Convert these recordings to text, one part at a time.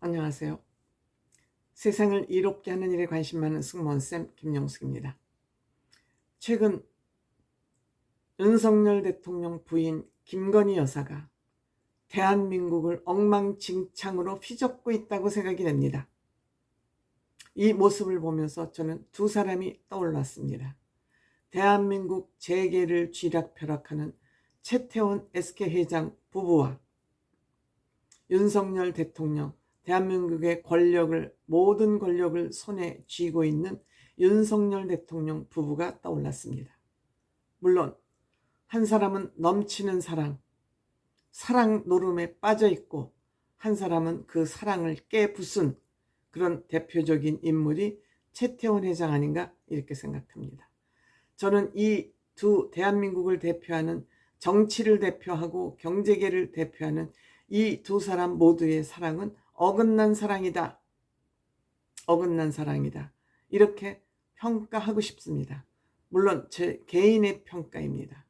안녕하세요. 세상을 이롭게 하는 일에 관심 많은 승무원쌤 김영숙입니다. 최근 윤석열 대통령 부인 김건희 여사가 대한민국을 엉망진창으로 휘젓고 있다고 생각이 됩니다. 이 모습을 보면서 저는 두 사람이 떠올랐습니다. 대한민국 재계를 쥐락펴락하는 최태원 SK회장 부부와 윤석열 대통령, 대한민국의 모든 권력을 손에 쥐고 있는 윤석열 대통령 부부가 떠올랐습니다. 물론 한 사람은 넘치는 사랑 노름에 빠져 있고, 한 사람은 그 사랑을 깨부순 그런 대표적인 인물이 최태원 회장 아닌가 이렇게 생각합니다. 저는 이 두 대한민국을 대표하는, 정치를 대표하고 경제계를 대표하는 이 두 사람 모두의 사랑은 어긋난 사랑이다. 어긋난 사랑이다. 이렇게 평가하고 싶습니다. 물론 제 개인의 평가입니다.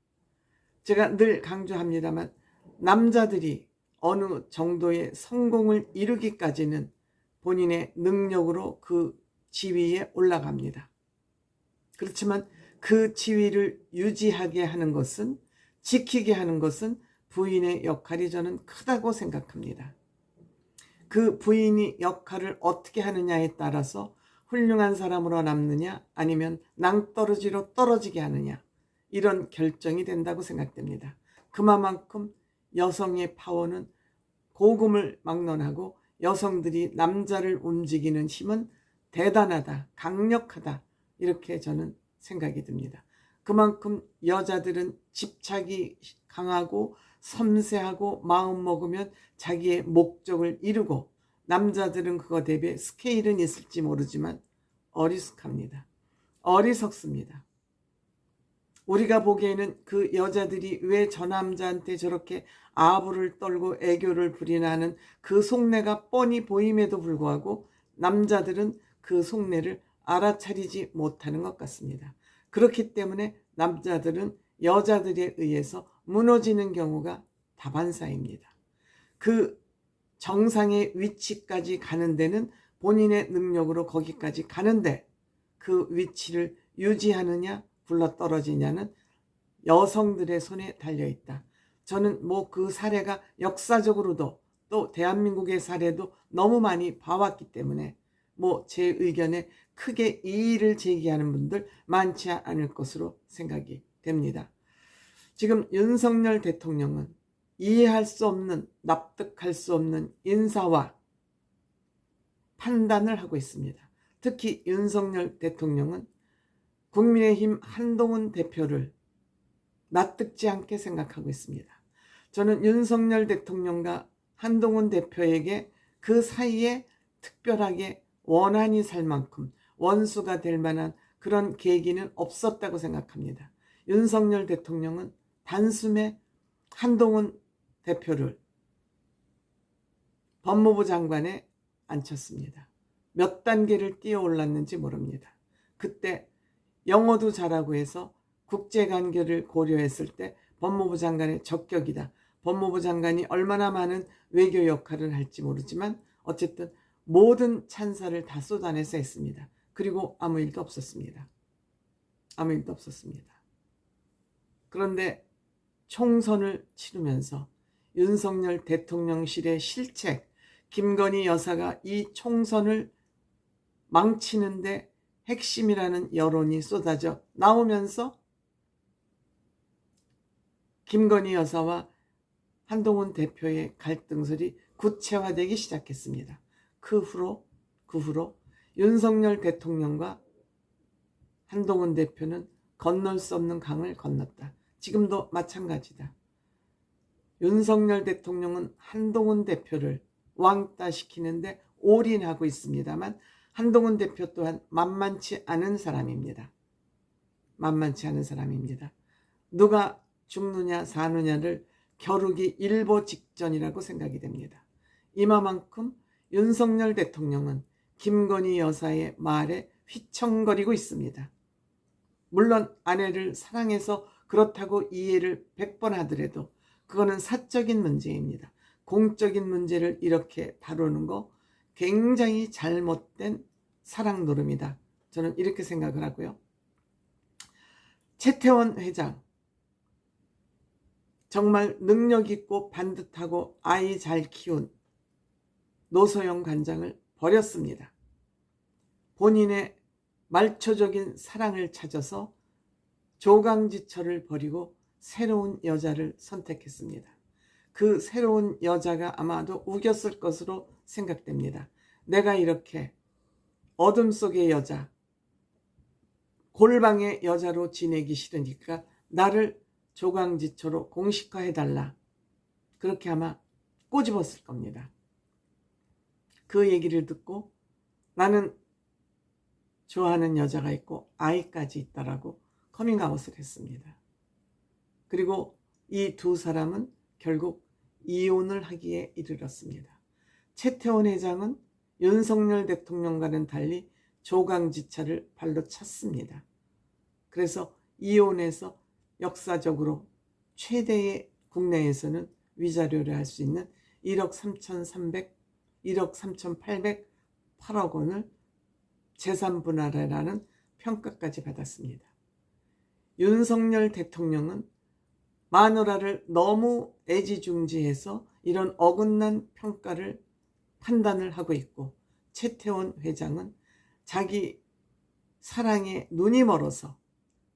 제가 늘 강조합니다만, 남자들이 어느 정도의 성공을 이루기까지는 본인의 능력으로 그 지위에 올라갑니다. 그렇지만 그 지위를 유지하게 하는 것은, 지키게 하는 것은 부인의 역할이 저는 크다고 생각합니다. 그 부인이 역할을 어떻게 하느냐에 따라서 훌륭한 사람으로 남느냐 아니면 낭떠러지로 떨어지게 하느냐, 이런 결정이 된다고 생각됩니다. 그만큼 여성의 파워는 고금을 막론하고 여성들이 남자를 움직이는 힘은 대단하다, 강력하다, 이렇게 저는 생각이 듭니다. 그만큼 여자들은 집착이 강하고 섬세하고 마음 먹으면 자기의 목적을 이루고, 남자들은 그거 대비해 스케일은 있을지 모르지만 어리숙합니다. 어리석습니다. 우리가 보기에는 그 여자들이 왜 저 남자한테 저렇게 아부를 떨고 애교를 부리나는 그 속내가 뻔히 보임에도 불구하고 남자들은 그 속내를 알아차리지 못하는 것 같습니다. 그렇기 때문에 남자들은 여자들에 의해서 무너지는 경우가 다반사입니다. 그 정상의 위치까지 가는 데는 본인의 능력으로 거기까지 가는데, 그 위치를 유지하느냐 굴러떨어지냐는 여성들의 손에 달려있다. 저는 그 사례가 역사적으로도 또 대한민국의 사례도 너무 많이 봐왔기 때문에 제 의견에 크게 이의를 제기하는 분들 많지 않을 것으로 생각이 됩니다. 지금 윤석열 대통령은 이해할 수 없는, 납득할 수 없는 인사와 판단을 하고 있습니다. 특히 윤석열 대통령은 국민의힘 한동훈 대표를 납득지 않게 생각하고 있습니다. 저는 윤석열 대통령과 한동훈 대표에게 그 사이에 특별하게 원한이 살 만큼 원수가 될 만한 그런 계기는 없었다고 생각합니다. 윤석열 대통령은 단숨에 한동훈 대표를 법무부 장관에 앉혔습니다. 몇 단계를 뛰어 올랐는지 모릅니다. 그때 영어도 잘하고 해서 국제관계를 고려했을 때 법무부 장관의 적격이다. 법무부 장관이 얼마나 많은 외교 역할을 할지 모르지만 어쨌든 모든 찬사를 다 쏟아내서 했습니다. 그리고 아무 일도 없었습니다. 아무 일도 없었습니다. 그런데 총선을 치르면서 윤석열 대통령실의 실책, 김건희 여사가 이 총선을 망치는데 핵심이라는 여론이 쏟아져 나오면서 김건희 여사와 한동훈 대표의 갈등설이 구체화되기 시작했습니다. 그 후로 윤석열 대통령과 한동훈 대표는 건널 수 없는 강을 건넜다. 지금도 마찬가지다. 윤석열 대통령은 한동훈 대표를 왕따시키는데 올인하고 있습니다만, 한동훈 대표 또한 만만치 않은 사람입니다. 만만치 않은 사람입니다. 누가 죽느냐 사느냐를 겨루기 일보 직전이라고 생각이 됩니다. 이마만큼 윤석열 대통령은 김건희 여사의 말에 휘청거리고 있습니다. 물론 아내를 사랑해서 그렇다고 이해를 100번 하더라도 그거는 사적인 문제입니다. 공적인 문제를 이렇게 다루는 거 굉장히 잘못된 사랑 노름이다. 저는 이렇게 생각을 하고요. 최태원 회장 정말 능력 있고 반듯하고 아이 잘 키운 노소영 관장을 버렸습니다. 본인의 말초적인 사랑을 찾아서 조강지철을 버리고 새로운 여자를 선택했습니다. 그 새로운 여자가 아마도 우겼을 것으로 생각됩니다. 내가 이렇게 어둠 속의 여자, 골방의 여자로 지내기 싫으니까 나를 조강지처로 공식화해달라. 그렇게 아마 꼬집었을 겁니다. 그 얘기를 듣고 나는 좋아하는 여자가 있고 아이까지 있다라고 커밍아웃을 했습니다. 그리고 이 두 사람은 결국 이혼을 하기에 이르렀습니다. 최태원 회장은 윤석열 대통령과는 달리 조강지차를 발로 찼습니다. 그래서 이혼해서 역사적으로 최대의 국내에서는 위자료를 할 수 있는 1억 3,300, 1억 3,808억 원을 재산분할이라는 평가까지 받았습니다. 윤석열 대통령은 마누라를 너무 애지중지해서 이런 어긋난 평가를 판단을 하고 있고, 최태원 회장은 자기 사랑에 눈이 멀어서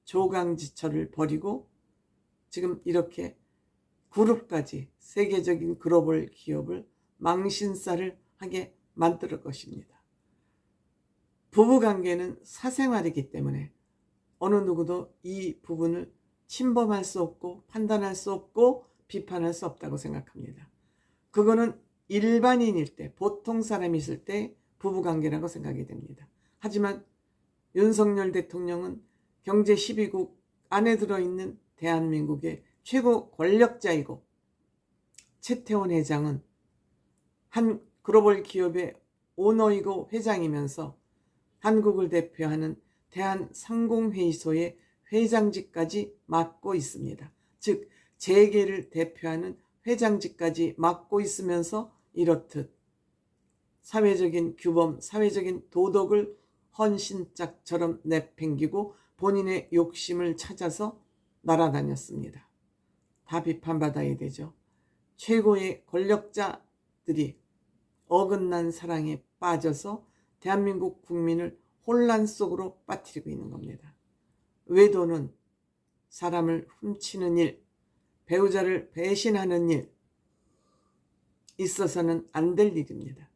조강지철을 버리고 지금 이렇게 그룹까지 세계적인 글로벌 기업을 망신살을 하게 만들 것입니다. 부부관계는 사생활이기 때문에 어느 누구도 이 부분을 침범할 수 없고 판단할 수 없고 비판할 수 없다고 생각합니다. 그거는 일반인일 때, 보통 사람이 있을 때 부부관계라고 생각이 됩니다. 하지만 윤석열 대통령은 경제 12국 안에 들어있는 대한민국의 최고 권력자이고, 최태원 회장은 한 글로벌 기업의 오너이고 회장이면서 한국을 대표하는 대한상공회의소의 회장직까지 맡고 있습니다. 즉 재계를 대표하는 회장직까지 맡고 있으면서 이렇듯 사회적인 규범, 사회적인 도덕을 헌신짝처럼 내팽기고 본인의 욕심을 찾아서 날아다녔습니다. 다 비판받아야 되죠. 최고의 권력자들이 어긋난 사랑에 빠져서 대한민국 국민을 혼란 속으로 빠뜨리고 있는 겁니다. 외도는 사람을 훔치는 일, 배우자를 배신하는 일, 있어서는 안 될 일입니다.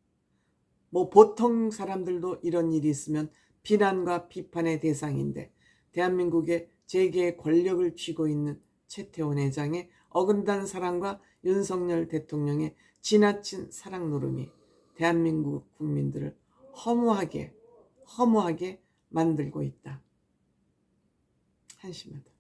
보통 사람들도 이런 일이 있으면 비난과 비판의 대상인데, 대한민국의 재계의 권력을 쥐고 있는 최태원 회장의 어긋난 사랑과 윤석열 대통령의 지나친 사랑 노름이 대한민국 국민들을 허무하게 만들고 있다. 한심하다.